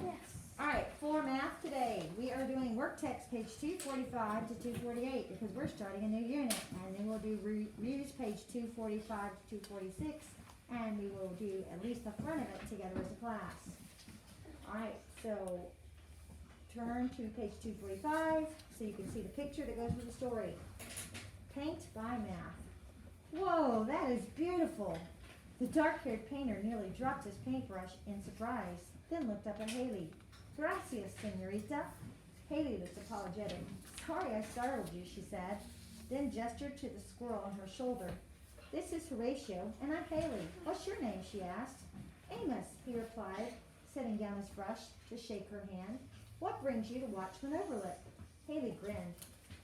Yes. All right, for math today, we are doing Worktext page 245 to 248 because we're starting a new unit. And then we'll do reviews page 245 to 246. And we will do at least the front of it together as a class. All right, so turn to page 245 so you can see the picture that goes with the story. Paint by math. Whoa, that is beautiful. The dark-haired painter nearly dropped his paintbrush in surprise, then looked up at Haley. Gracias, senorita. Haley looked apologetic. Sorry I startled you, she said, then gestured to the squirrel on her shoulder. This is Horatio, and I'm Haley. What's your name, she asked. Amos, he replied, setting down his brush to shake her hand. What brings you to Watchman Overlook? Haley grinned.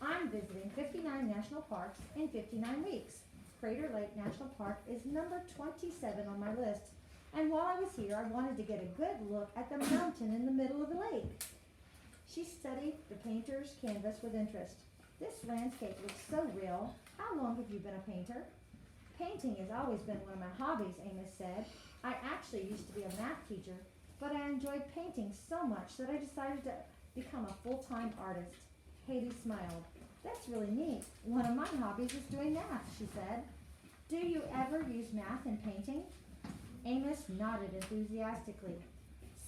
I'm visiting 59 national parks in 59 weeks. Crater Lake National Park is number 27 on my list. And while I was here, I wanted to get a good look at the mountain in the middle of the lake. She studied the painter's canvas with interest. This landscape looks so real. How long have you been a painter? Painting has always been one of my hobbies, Amos said. I actually used to be a math teacher, but I enjoyed painting so much that I decided to become a full-time artist. Haley smiled. That's really neat. One of my hobbies is doing math, she said. Do you ever use math in painting? Amos nodded enthusiastically.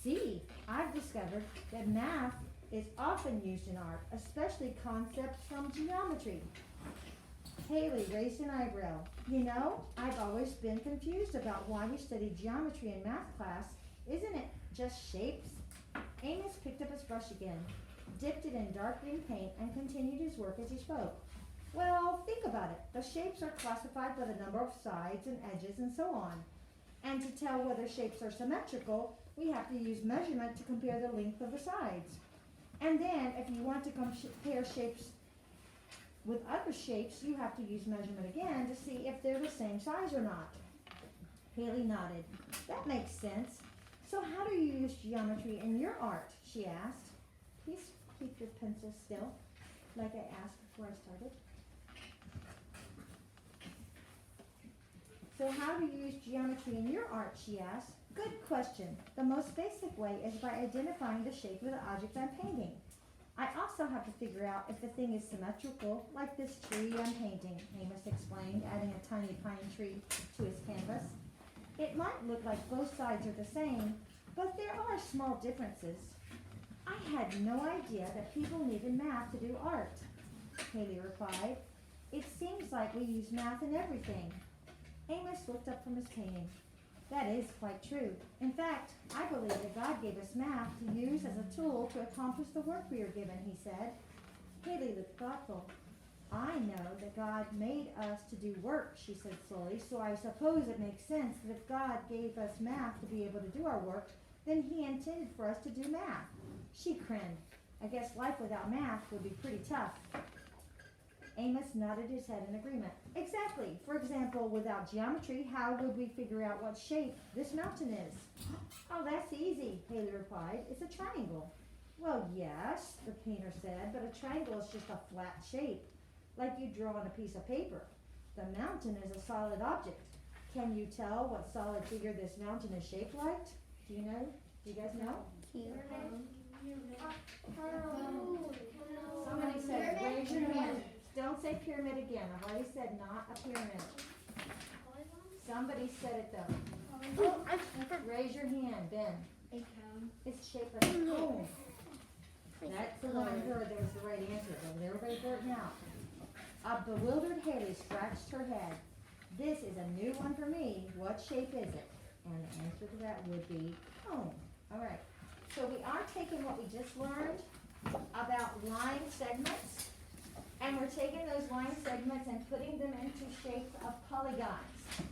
See, I've discovered that math is often used in art, especially concepts from geometry. Haley raised an eyebrow. You know, I've always been confused about why we study geometry in math class. Isn't it just shapes? Amos picked up his brush again, dipped it in dark green paint, and continued his work as he spoke. Well, think about it. The shapes are classified by the number of sides and edges and so on. And to tell whether shapes are symmetrical, we have to use measurement to compare the length of the sides. And then, if you want to compare shapes with other shapes, you have to use measurement again to see if they're the same size or not. Haley nodded. That makes sense. So how do you use geometry in your art? She asked. Please keep your pencil still, like I asked before I started. So how do you use geometry in your art, she asked. Good question. The most basic way is by identifying the shape of the object I'm painting. I also have to figure out if the thing is symmetrical, like this tree I'm painting, Amos explained, adding a tiny pine tree to his canvas. It might look like both sides are the same, but there are small differences. I had no idea that people needed math to do art, Haley replied. It seems like we use math in everything. Amos looked up from his painting. That is quite true. In fact, I believe that God gave us math to use as a tool to accomplish the work we are given, he said. Haley looked thoughtful. I know that God made us to do work, she said slowly, so I suppose it makes sense that if God gave us math to be able to do our work, then he intended for us to do math. She grinned. I guess life without math would be pretty tough. Amos nodded his head in agreement. Exactly. For example, without geometry, how would we figure out what shape this mountain is? Oh, that's easy, Haley replied. It's a triangle. Well, yes, the painter said, but a triangle is just a flat shape, like you draw on a piece of paper. The mountain is a solid object. Can you tell what solid figure this mountain is shaped like? Do you know? Do you guys know? Somebody said, raise your hand. Don't say pyramid again. I've already said not a pyramid. Somebody said it though. Raise your hand, Ben. A cone. It's shaped like a cone. That's the one I heard that was the right answer. Does everybody heard it now? A bewildered Haley scratched her head. This is a new one for me. What shape is it? And the answer to that would be cone. All right. So we are taking what we just learned about line segments, and we're taking those line segments and putting them into shapes of polygons.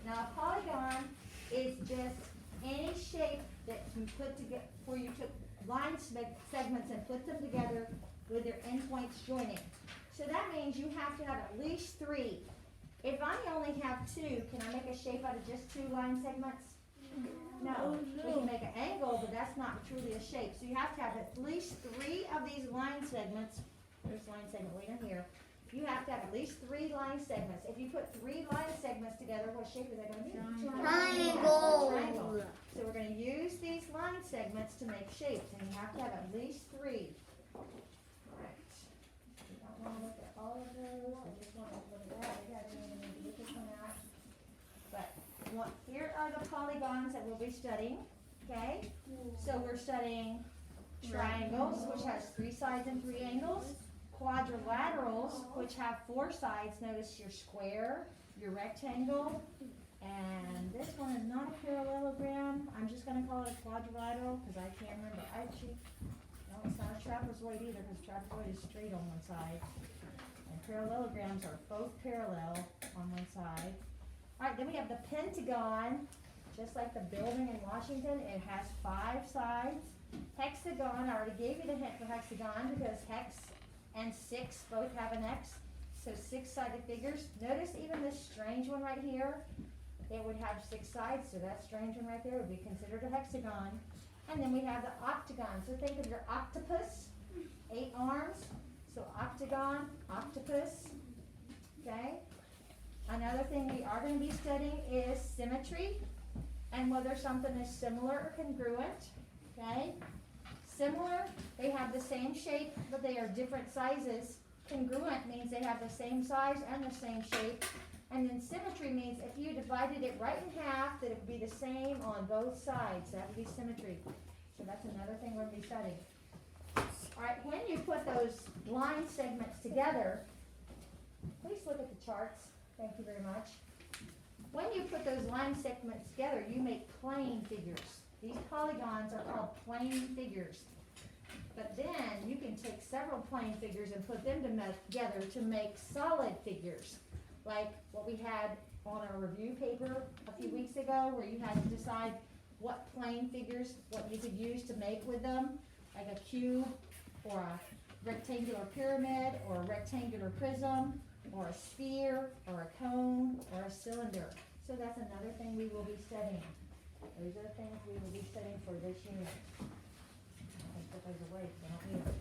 Now a polygon is just any shape that you put together, where you took line segments and put them together with their endpoints joining. So that means you have to have at least 3. If I only have 2, can I make a shape out of just 2 line segments? No. We can make an angle, but that's not truly a shape. So you have to have at least 3 of these line segments. There's line segment way down here. you have to have at least 3 line segments. If you put 3 line segments together, what shape are they going to be? Triangle. So we're going to use these line segments to make shapes, and you have to have at least 3. Alright. We don't want to look at all of those. I just want to look at that. I don't even need to get this one out. But here are the polygons that we'll be studying. Okay? So we're studying triangles, which has 3 sides and 3 angles. Quadrilaterals, which have 4 sides. Notice your square, your rectangle, and this one is not a parallelogram. I'm just going to call it a quadrilateral because I can't remember. No, it's not a trapezoid either because trapezoid is straight on one side. And parallelograms are both parallel on one side. Alright, then we have the pentagon, just like the building in Washington. It has 5 sides. Hexagon, I already gave you the hint for hexagon because hex and 6 both have an X, so 6-sided figures. Notice even this strange one right here, it would have 6 sides, so that strange one right there would be considered a hexagon. And then we have the octagon, so think of your octopus, 8 arms, so octagon, octopus, okay? Another thing we are going to be studying is symmetry, and whether something is similar or congruent, okay? Similar, they have the same shape, but they are different sizes. Congruent means they have the same size and the same shape. And then symmetry means if you divided it right in half, that it would be the same on both sides. That would be symmetry. So that's another thing we're going to be studying. All right, when you put those line segments together, please look at the charts. Thank you very much. When you put those line segments together, you make plane figures. These polygons are called plane figures. But then you can take several plane figures and put them together to make solid figures. Like what we had on our review paper a few weeks ago where you had to decide what plane figures, what you could use to make with them. Like a cube or a rectangular pyramid or a rectangular prism or a sphere or a cone or a cylinder. So that's another thing we will be studying. Those are the things we will be studying for this unit. I put those away, so I don't need them.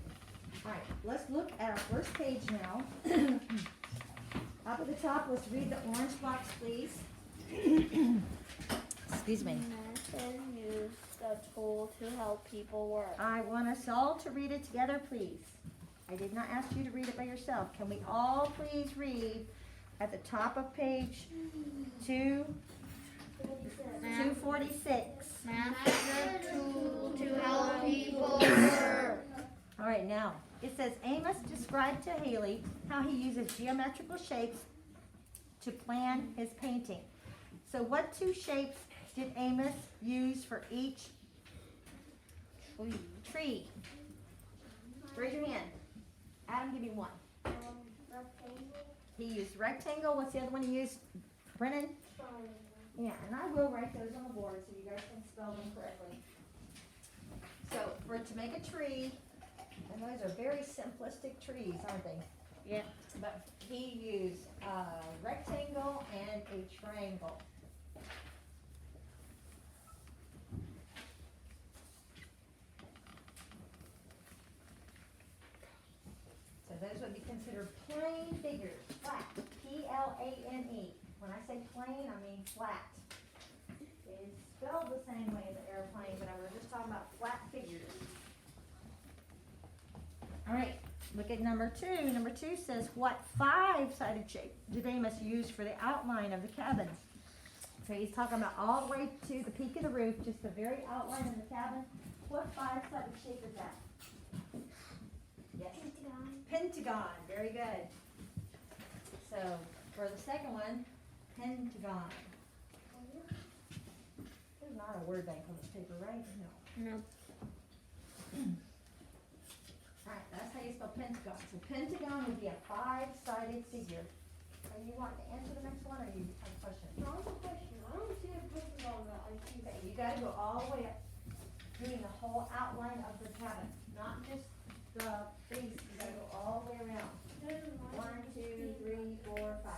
Alright, let's look at our first page now. Up at the top, let's read the orange box, please. Excuse me. Method use the tool to help people work. I want us all to read it together, please. I did not ask you to read it by yourself. Can we all please read at the top of page 246. Master tool to help people work. All right, now it says Amos described to Haley how he uses geometrical shapes to plan his painting. So what 2 shapes did Amos use for each tree? Raise your hand. Adam, give me one. He used rectangle. What's the other one he used? Brennan? Yeah, and I will write those on the board so you guys can spell them correctly. So, to make a tree, and those are very simplistic trees, aren't they? Yeah. But he used a rectangle and a triangle. So those would be considered plane figures, flat, P-L-A-N-E. When I say plane, I mean flat. It is spelled the same way as an airplane, but we're just talking about flat figures. All right, look at number 2. Number 2 says, what 5-sided shape did Amos use for the outline of the cabin? So he's talking about all the way to the peak of the roof, just the very outline of the cabin. What 5-sided shape is that? Yes. Pentagon. Very good. So for the second one, pentagon. There's not a word bank on this paper, right? No. No. Alright, that's how you spell pentagon. So pentagon would be a 5-sided figure. Are you wanting to answer the next one, or you have a question? No, it's a question. I don't see a pentagon that I see. Okay, you gotta go all the way up, doing the whole outline of the cabin, not just the base. You gotta go all the way around. 1, 2, 3, 4, 5.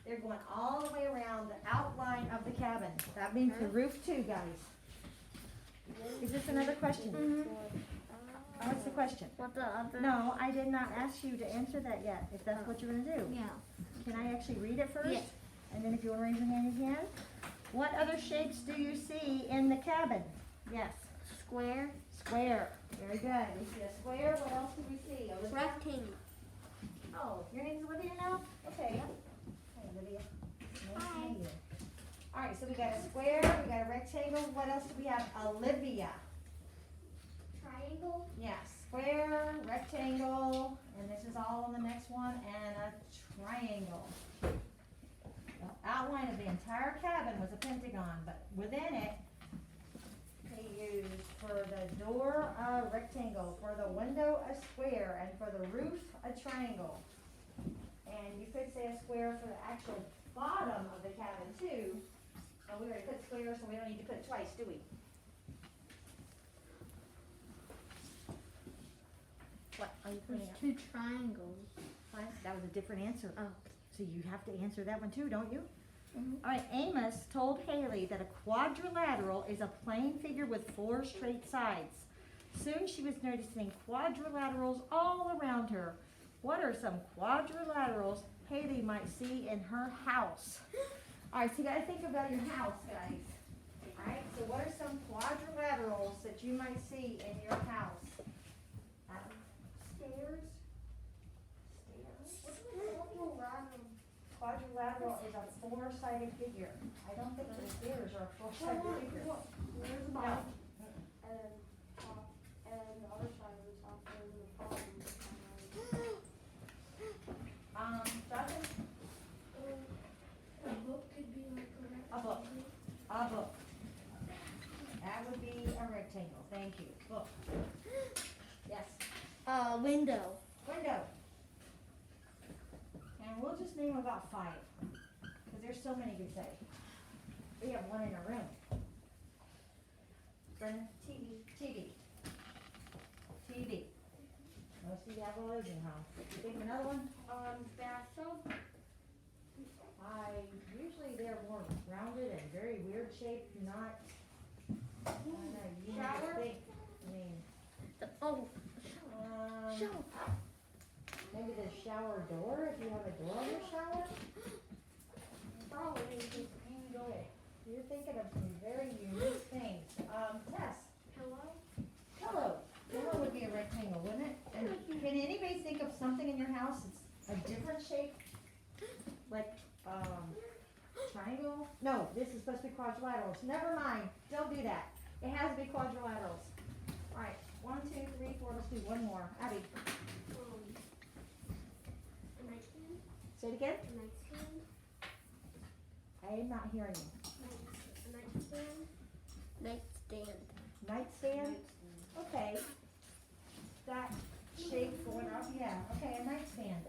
They're going all the way around the outline of the cabin. That means the roof too, guys. Is this another question? What's the question? What the other? No, I did not ask you to answer that yet, if that's what you're gonna do. Yeah. Can I actually read it first? Yes. And then if you wanna raise your hand, you can. What other shapes do you see in the cabin? Yes. Square. Square. Very good. We see a square. What else do we see? Olivia? Rectangle. Oh, your name's Olivia now? Okay. Hi, Olivia. Nice to meet you. All right, so we got a square, we got a rectangle. What else do we have? Olivia. Triangle. Yeah, square, rectangle, and this is all on the next one, and a triangle. The outline of the entire cabin was a pentagon, but within it, they used for the door a rectangle, for the window a square, and for the roof a triangle. And you could say a square for the actual bottom of the cabin too. And we already put square, so we don't need to put it twice, do we? What are you putting up? Two triangles. What? That was a different answer. Oh. So you have to answer that one too, don't you? Mhm. All right, Amos told Haley that a quadrilateral is a plane figure with 4 straight sides. Soon she was noticing quadrilaterals all around her. What are some quadrilaterals Haley might see in her house? All right, so you gotta think about your house, guys. All right, so what are some quadrilaterals that you might see in your house? Stairs? Quadrilateral is a 4-sided figure. I don't think the stairs are a 4-sided figure. There's the No. bottom, and top, and the other side of the top, and the bottom. Jonathan? A book could be like a A book. A book. That would be a rectangle. Thank you. Book. Yes. Window. Window. And we'll just name about 5, because there's so many good say. We have one in a room. Brendan? TV. TV. Most of you have all those in home. Think of another one? Bathtub. Usually they're more rounded and very weird shaped, not, I don't know, you need to Shower? think. I mean, Shower. maybe the shower door, if you have a door in your shower? Probably. Go ahead. You're thinking of some very unique things. Tess, Pillow. pillow. Pillow would be a rectangle, wouldn't it? And can anybody think of something in your house that's a different shape? Like, triangle? No, this is supposed to be quadrilaterals. Never mind, don't do that. It has to be quadrilaterals. All right, 1, 2, 3, 4, let's do one more. Abby, A nightstand. say it again. A nightstand. I am not hearing you. A nightstand. Nightstand. Nightstand? Okay. That shape going up, yeah, okay, a nightstand.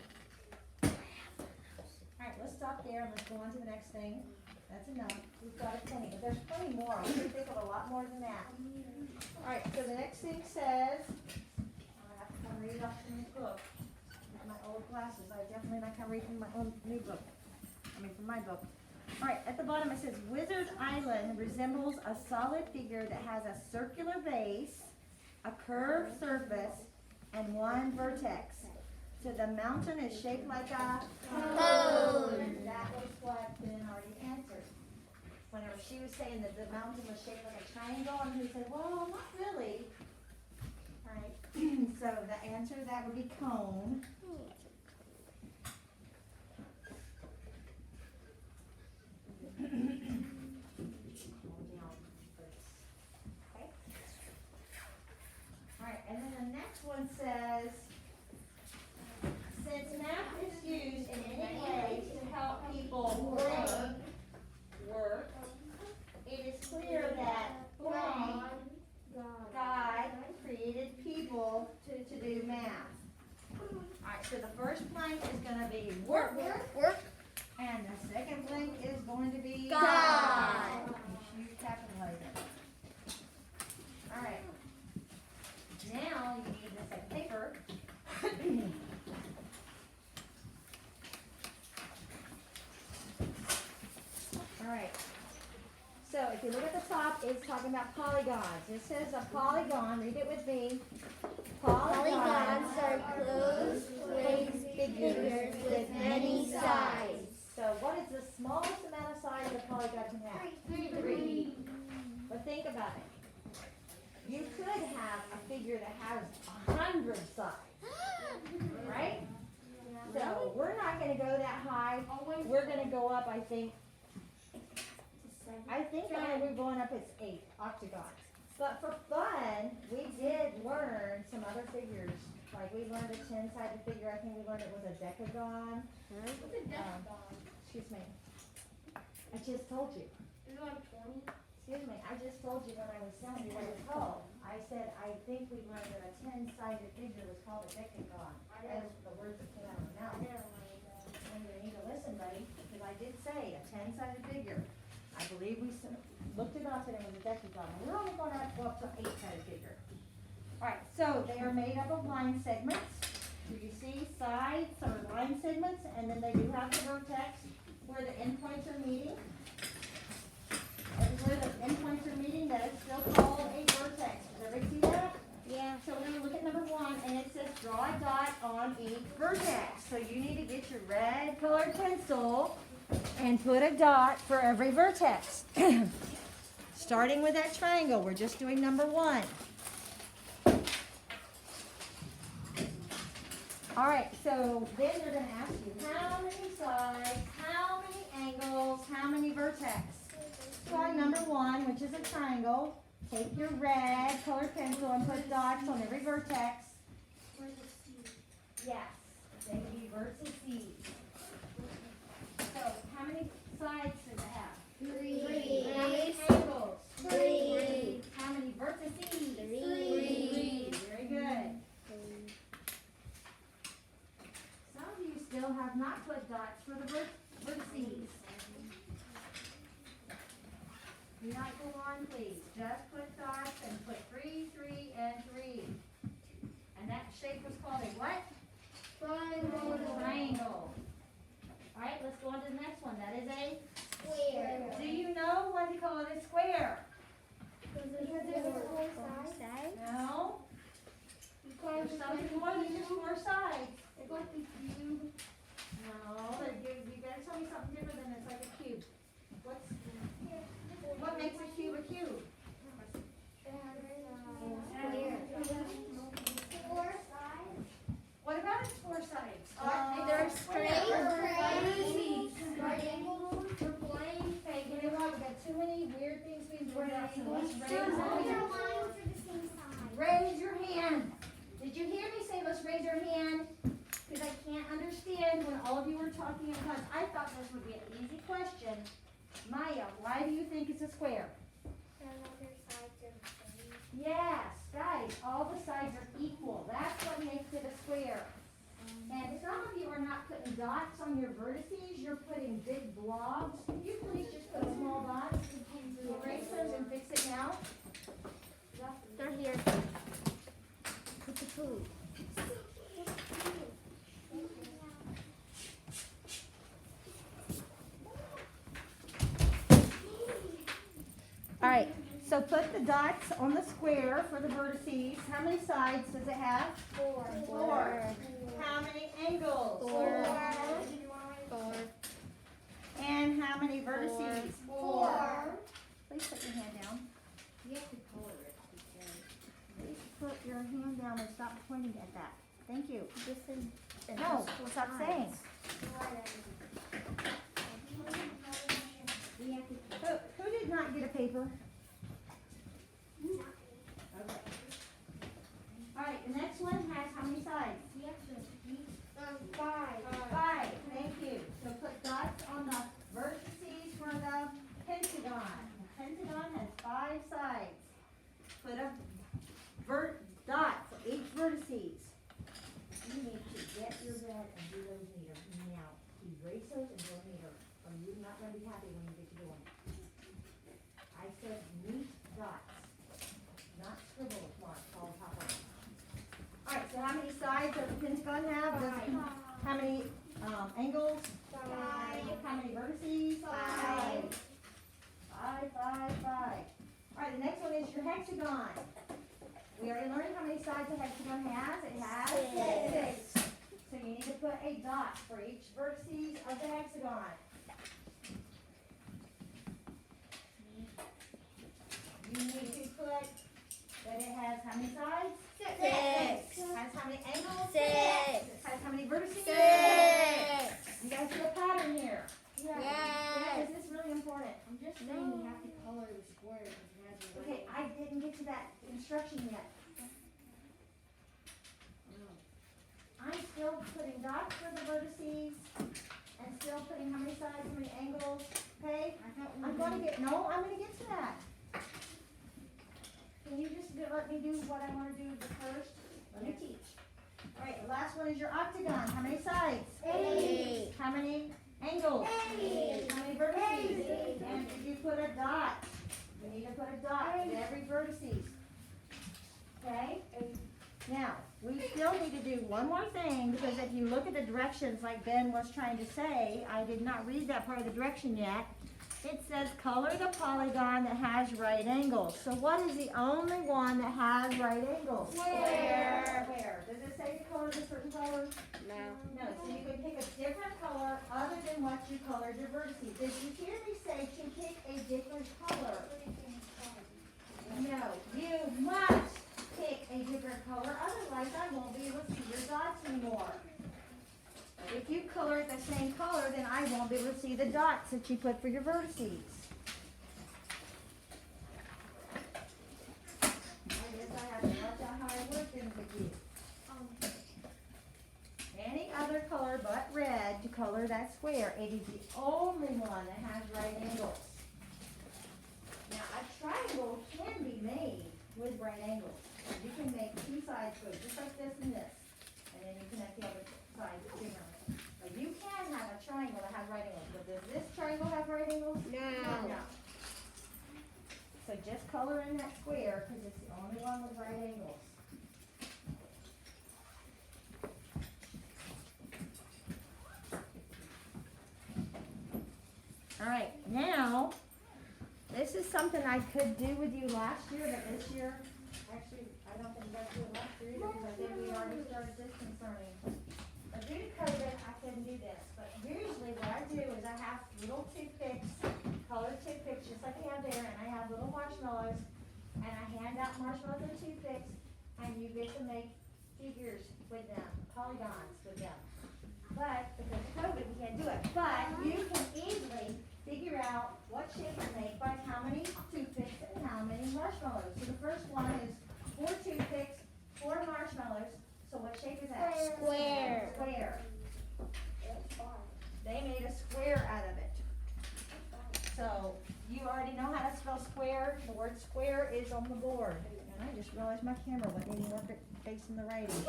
Alright, let's stop there and let's go on to the next thing. That's enough, we've got a plenty, but there's plenty more, we can think of a lot more than that. Alright, so the next thing says, I have to come read off from this book. With my old glasses, I definitely not come read from my own new book. From my book. Alright, at the bottom it says, Wizard Island resembles a solid figure that has a circular base, a curved surface, and 1 vertex. So the mountain is shaped like a cone. That was what Ben already answered. Whenever she was saying that the mountain was shaped like a triangle, and he said, well, not really. Alright, so the answer to that would be cone. Okay. Alright, and then the next one says, since math is used in any way to help people work, it is clear that blank, God created people to do math. Alright, so the first blank is gonna be work. And the second blank is going to be God. Use capitalizer. Alright. Now you need this at paper. Alright. So if you look at the top, is talking about polygons. It says a polygon, read it with me. Polygons are closed raised figures with many sides. So what is the smallest amount of sides a polygon can have? 3. But think about it. You could have a figure that has 100 sides, right? So we're not going to go that high. We're going to go up, I think we're going up as 8 octagons. But for fun, we did learn some other figures. Like we learned a 10-sided figure. I think we learned it was a decagon. What's a decagon? Excuse me. I just told you. Is it like 20? Excuse me. I just told you when I was telling you what it's called. I said I think we learned that a 10-sided figure was called a decagon. That is the words that came out of my mouth. And you need to listen, buddy, because I did say a 10-sided figure. I believe we looked it up and it was a decagon. We're only going to go up to 8-sided figure. All right, so they are made up of line segments. Do you see sides or line segments? And then they do have the vertex where the endpoints are meeting. Everywhere the endpoints are meeting, that is still called a vertex. Does everybody see that? Yeah. So we're going to look at number 1, and it says draw a dot on each vertex. So you need to get your red colored pencil and put a dot for every vertex. Starting with that triangle, we're just doing number 1. All right, so then they're going to ask you how many sides, how many angles, how many vertex. So on number 1, which is a triangle, take your red colored pencil and put dots on every vertex. Yes, they would be vertices. So how many sides does it have? 3. How many angles? 3. How many vertices? 3. Very good. Some of you still have not put dots for the vertices. Do not go on, please. Just put dots and put 3, 3, and 3. And that shape was called a what? Triangle. All right, let's go on to the next one. That is a Square. Do you know why they call it a square? Because there's 4 sides. No. Because There's something more than just 4 sides. it's like a cube. No, you gotta tell me something different than it's like a cube. What makes a cube a cube? What about its 4 sides? There's straight, Vertices. triangles, reclaimed, Okay, you know what? We got too many weird things being brought up, so let's raise our hand. Raise your hand. Did you hear me say let's raise your hand? Because I can't understand when all of you were talking at once. I thought this would be an easy question. Maya, why do you think it's a square? Yes, guys, all the sides are equal. That's what makes it a square. And some of you are not putting dots on your vertices, you're putting big blobs. Can you please just put small dots? Erase those and fix it now. They're here. Put the food. All right, so put the dots on the square for the vertices. How many sides does it have? 4. How many angles? 4. And how many vertices? 4. Please put your hand down. You have to color it. Please put your hand down and stop pointing at that. Thank you. This is. No, stop saying. Who did not get a paper? Okay. All right, the next one has how many sides? 5. Thank you. So put dots on the vertices for the pentagon. The pentagon has 5 sides. Put a dot for each vertices. You need to get your red and do those neater. Now, erase those and go neater, or you're not going to be happy when you get to doing it. I said neat dots, not scribble marks all top on. All right, so how many sides does the pentagon have? How many angles? 5. How many vertices? 5. 5. All Alright, the next one is your hexagon. We already learned how many sides a hexagon has. It has 6. So you need to put a dot for each vertices of the hexagon. You need to put that it has how many sides? 6. Has how many angles? 6. Has how many vertices? 6. You guys see a pattern here? Yes. Yeah, this is really important. I'm just saying you have to color the squares. Okay, I didn't get to that instruction yet. I'm still putting dots for the vertices and still putting how many sides, how many angles, okay? I'm going to get to that. Can you just let me do what I want to do first? Let me teach. All right, the last one is your octagon. How many sides? 8. How many angles? 8. How many vertices? And did you put a dot? You need to put a dot in every vertices. Okay? Now, we still need to do one more thing, because if you look at the directions like Ben was trying to say, I did not read that part of the direction yet. It says color the polygon that has right angles. So what is the only one that has right angles? Square. Where? Does it say to color a certain color? No. No, so you can pick a different color other than what you colored your vertices. Did you hear me say to pick a different color? No, you must pick a different color, otherwise I won't be able to see your dots anymore. If you color it the same color, then I won't be able to see the dots that you put for your vertices. I guess I have to watch out how I work in with you. Any other color but red to color that square. It is the only one that has right angles. Now a triangle can be made with right angles. You can make two sides to it, just like this and this. And then you connect the other side together. But you can have a triangle that has right angles. But does this triangle have right angles? No. So just color in that square because it's the only one with right angles. All right, now, this is something I could do with you last year, but this year, actually, I don't think I did last year either, because I think we already started distance learning. But due to COVID, I couldn't do this. But usually what I do is I have little toothpicks, colored toothpicks, just like I have there, and I have little marshmallows, and I hand out marshmallows and toothpicks, and you get to make figures with them, polygons with them. But because of COVID, we can't do it. But you can easily figure out what shape to make by how many toothpicks and how many marshmallows. So the first one is 4 toothpicks, 4 marshmallows. So what shape is that? Square. Square. They made a square out of it. So you already know how to spell square. The word square is on the board. And I just realized my camera went any more facing the writing.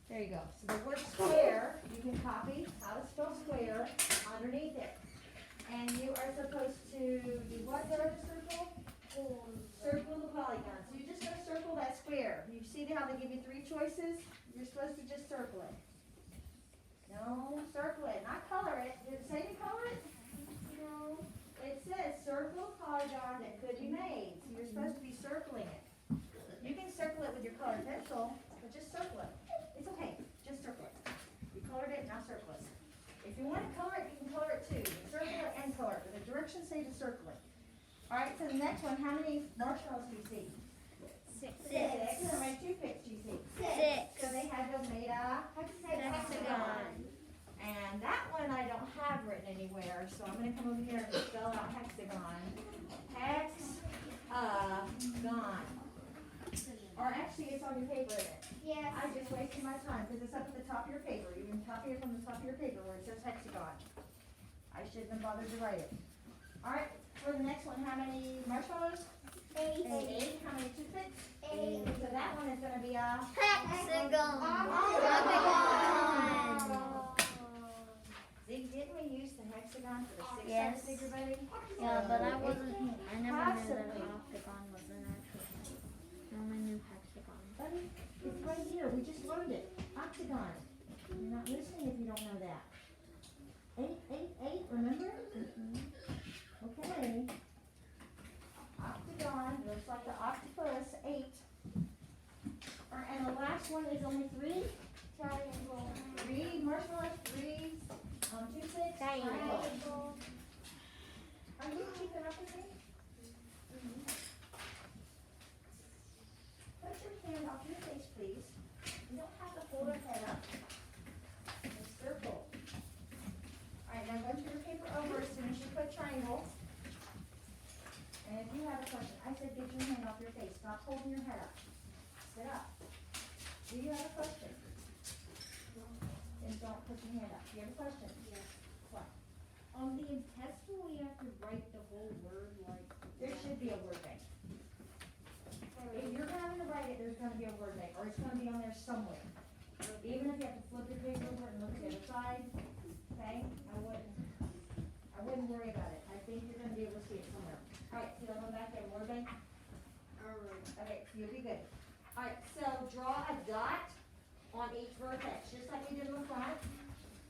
There you go. So the word square, you can copy how to spell square underneath it. And you are supposed to do what there to circle? Circle the polygon. So you're just going to circle that square. You see how they give you 3 choices? You're supposed to just circle it. No, circle it, not color it. Did it say to color it? No. It says circle a polygon that could be made. So you're supposed to be circling it. You can circle it with your colored pencil, but just circle it. It's okay, just circle it. You colored it, now circle it. If you want to color it, you can color it too. You can circle it and color it, but the directions say to circle it. Alright, so the next one, how many marshmallows do you see? 6. How many toothpicks do you see? 6. So they had to have made a hexagon. And that one I don't have written anywhere, so I'm going to come over here and spell out hexagon. Hexagon. Or actually, it's on your paper, isn't it? Yes. I just wasted my time because it's up at the top of your paper. You can copy it from the top of your paper where it says hexagon. I shouldn't have bothered to write it. All right, for the next one, how many marshmallows? 8. 8. How many toothpicks? 8. So that one is going to be a Hexagon. See, didn't we use the hexagon for the 6 Yes. sides figure, buddy? Yeah, but I never knew that Possibly. octagon was an actual thing. I only knew hexagon. Buddy, it's right here. We just learned it. Octagon. You're not listening if you don't know that. 8, 8, 8. Remember? Okay. Octagon looks last one is only 3. Triangle. 3 marshmallows, 3 toothpicks, triangle. Are you keeping up with me? Put your hand off your face, please. You don't have to hold your head up. And circle. Alright, now go to your paper over as soon as you put triangle. And if you have a question, I said get your hand off your face. Stop holding your head up. Sit up. Do you have a question? Then don't put your hand up. Do you have a question? Yes. What? On the test, will we have to write the whole word like? There should be a word bank. If you're having to write it, there's gonna be a word bank, or it's gonna be on there somewhere. Even if you have to flip the page over and look at the other side, okay? I wouldn't worry about it. I think you're gonna be able to see it somewhere. Alright, so you'll go back there, word bank? Alright. Okay, so you'll be good. Alright, so draw a dot on each vertex, just like we did in the front.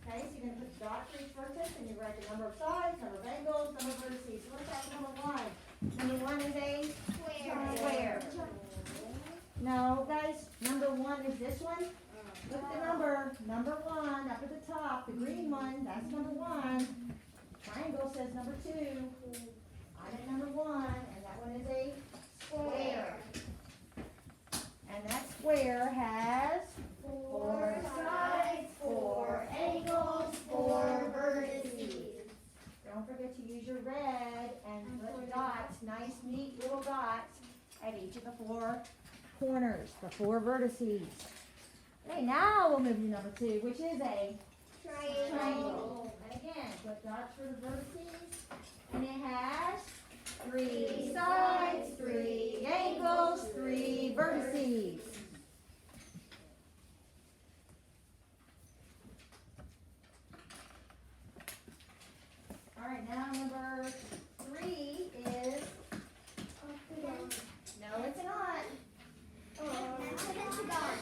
Okay, so you're gonna put a dot for each vertex, and you write the number of sides, number of angles, number of vertices. So what's that number 1? Number 1 is a square. No, guys, number 1 is this one. Look at the number 1 up at the top, the green one, that's number 1. Triangle says number 2. I'm at number 1, and that one is a square. And that square has 4 sides, 4 angles, 4 vertices. Don't forget to use your red and put dots, nice neat little dots at each of the 4 corners, the 4 vertices. Okay, now we'll move to number 2, which is a triangle. And again, put dots for the vertices, and it has 3 sides, 3 angles, 3 vertices. All right, now number 3 is, no, it's not.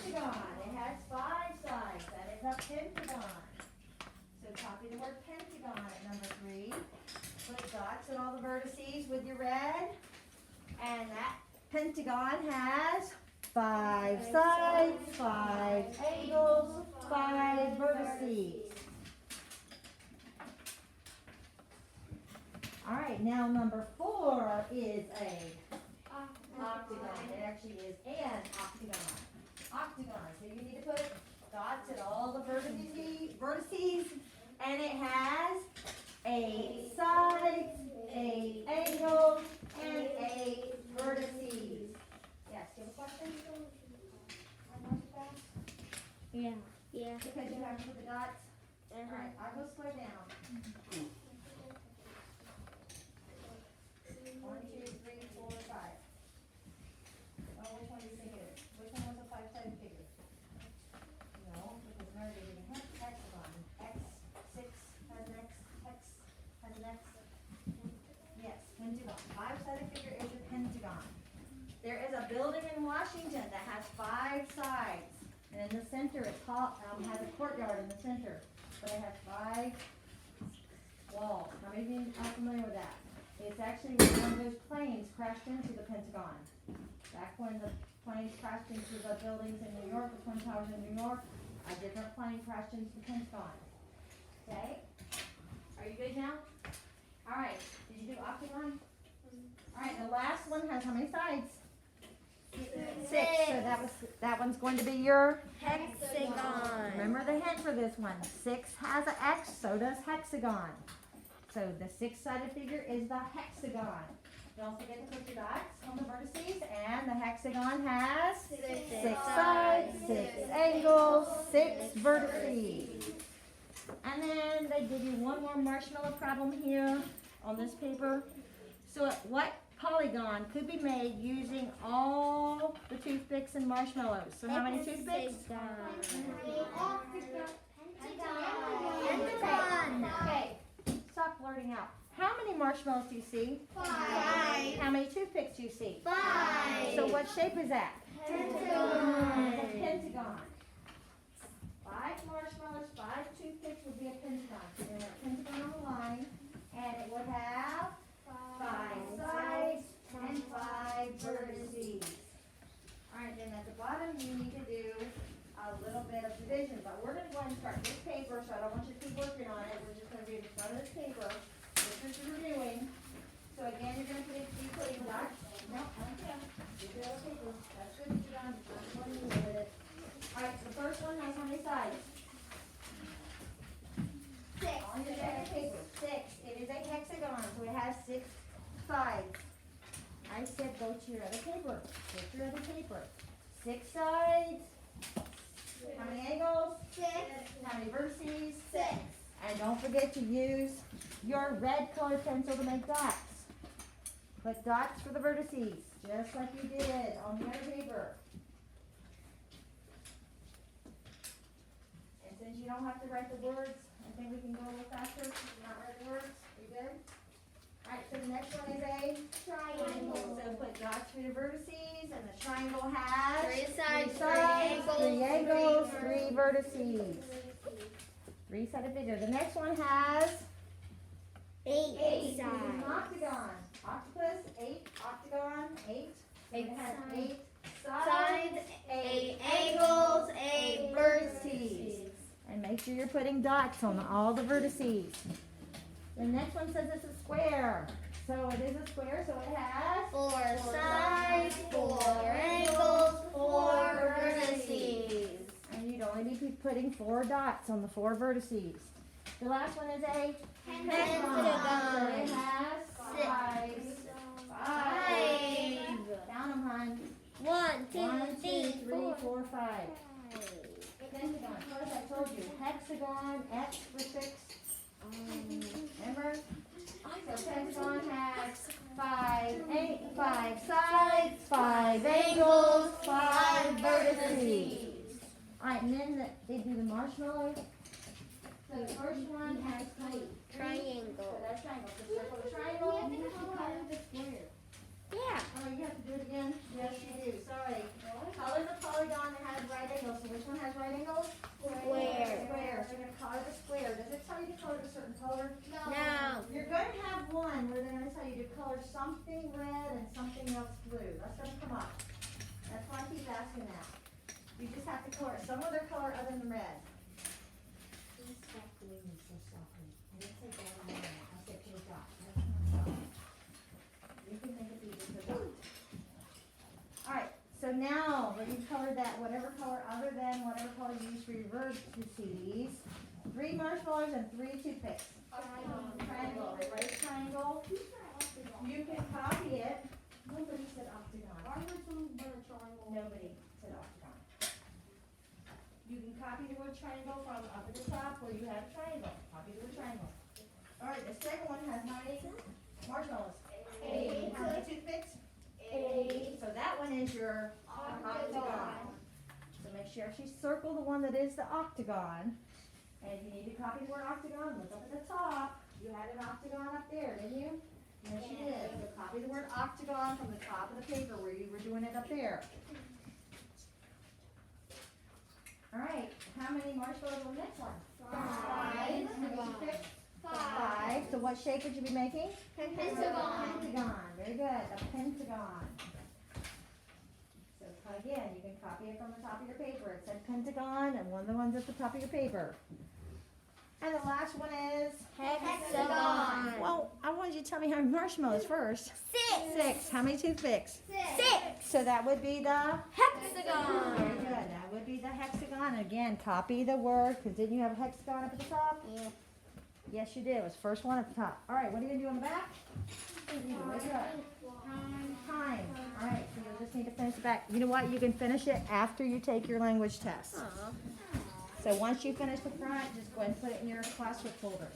Pentagon. It has 5 sides. That is a pentagon. So copy the word pentagon at number 3. Put dots in all the vertices with your red. And that pentagon has 5 sides, 5 angles, 5 vertices. All right, now number 4 is a octagon. It actually is an octagon. Octagon. So you need to put dots at all the vertices, and it has 8 sides, 8 angles, and 8 vertices. Yes, do you have a question? Yeah. Yeah. Because you have to put the dots. All right, I will slow down. 1, 2, 3, 4, 5. Oh, which one do you think it is? Which one was a 5-sided figure? No, because remember they did a hexagon. X6 has an X. Hex has an X. Yes, pentagon. 5-sided figure is a pentagon. There is a building in Washington that has 5 sides. And in the center, it has a courtyard in the center. But it has 5 walls. How many of you are familiar with that? It's actually when one of those planes crashed into the Pentagon. Back when the planes crashed into the buildings in New York, the Twin Towers in New York, a different plane crashed into the Pentagon. Okay? Are you good now? Alright, did you do octagon? Alright, the last one has how many sides? 6. So that one's going to be your Hexagon. Remember the hint for this one. 6 has an X, so does hexagon. So the 6-sided figure is the hexagon. Don't forget to put your dots on the vertices, and the hexagon has 6 sides, 6 angles, 6 vertices. And then they give you one more marshmallow problem here on this paper. So what polygon could be made using all the toothpicks and marshmallows? So how many toothpicks? Pentagon. Okay, stop blurting out. How many marshmallows do you see? 5. How many toothpicks do you see? 5. So what shape is that? Pentagon. It's a pentagon. 5 marshmallows, 5 toothpicks would be a pentagon. So they're a pentagon on the line, and it would have 5 sides and 5 vertices. All right, then at the bottom you need to do a little bit of division, but we're gonna go ahead and start this paper, so I don't want you to keep working on it. We're just gonna read the front of this paper. This is reviewing. So again, you're gonna be putting dots. No, I don't care. Do the other paper. That's good. You're done. I'm going to with it. All right. So the first one has how many sides? 6. On your second paper, 6. It is a hexagon, so it has 6 sides. I said go to your other paper. Go to your other paper. 6 sides. How many angles? 6. How many vertices? 6. And don't forget to use your red colored pencil to make dots. Put dots for the vertices, just like you did on the other paper. And since you don't have to write the words, I think we can go a little faster. Not write the words. You good? Alright, so the next one is a triangle. So put dots for your vertices, and the triangle has 3 sides, 3 angles, 3 vertices. 3-sided figure. The next one has 8 8. It's an octagon. Octopus, 8. Octagon, 8. It has 8 sides, 8 angles, 8 vertices. and make sure you're putting dots on all the vertices. The next one says it's a square. So it is a square, so it has 4 sides, 4 angles, 4 vertices. and you'd only be putting 4 dots on the 4 vertices. The last one is a pentagon. So it has 5. 5. Count them, hon. 1, 2, 1, 2, 3, 4. 4, 5. Pentagon. First I told you, hexagon, X for 6. Remember? So pentagon has 5 sides, 5 angles, 5 vertices. Alright, and then they do the marshmallows. So the first one has 3. Triangle. So that's triangle. So circle the triangle. You have to color the square. Yeah. Oh, you have to do it again? Yes, you do. Sorry. Color the polygon that has right angles. So which one has right angles? Square. Square. So you're going to color the square. Does it tell you to color a certain color? No. You're going to have one where they're going to tell you to color something red and something else blue. That's going to come up. That's why I keep asking that. You just have to color some other color other than red. Please stop doing this so softly. I didn't say that on there. I said to the dot. That's not soft. You can make it be just a dot. Alright, so now that you've colored that, whatever color other than whatever color you use for your vertices, 3 marshmallows and 3 toothpicks. Triangle. They write triangle. You can copy it. Nobody said octagon. Nobody said octagon. You can copy the word triangle from up at the top where you have triangle. Copy the word triangle. Alright, the second one has how many marshmallows? 8. How many toothpicks? 8. So that one is your octagon. So make sure you circle the one that is the octagon. And if you need to copy the word octagon, look up at the top. You had an octagon up there, didn't you? Yes, you did. So copy the word octagon from the top of the paper where you were doing it up there. Alright, how many marshmallows on the next one? 5. How many toothpicks? 5. So what shape would you be making? Pentagon. Pentagon. Very good. A pentagon. So again, you can copy it from the top of your paper. It said pentagon and one of the ones at the top of your paper. And the last one is Hexagon. Well, I wanted you to tell me how many marshmallows first. 6. How many toothpicks? 6. So that would be the Very Hexagon. good. That would be the hexagon. Again, copy the word, because didn't you have a hexagon up at the top? Yeah. Yes, you did. It was the first one at the top. All right, what are you going to do on the back? Wake it up. Time. All right, so you'll just need to finish the back. You know what? You can finish it after you take your language test. So once you finish the front, just go ahead and put it in your classwork folder.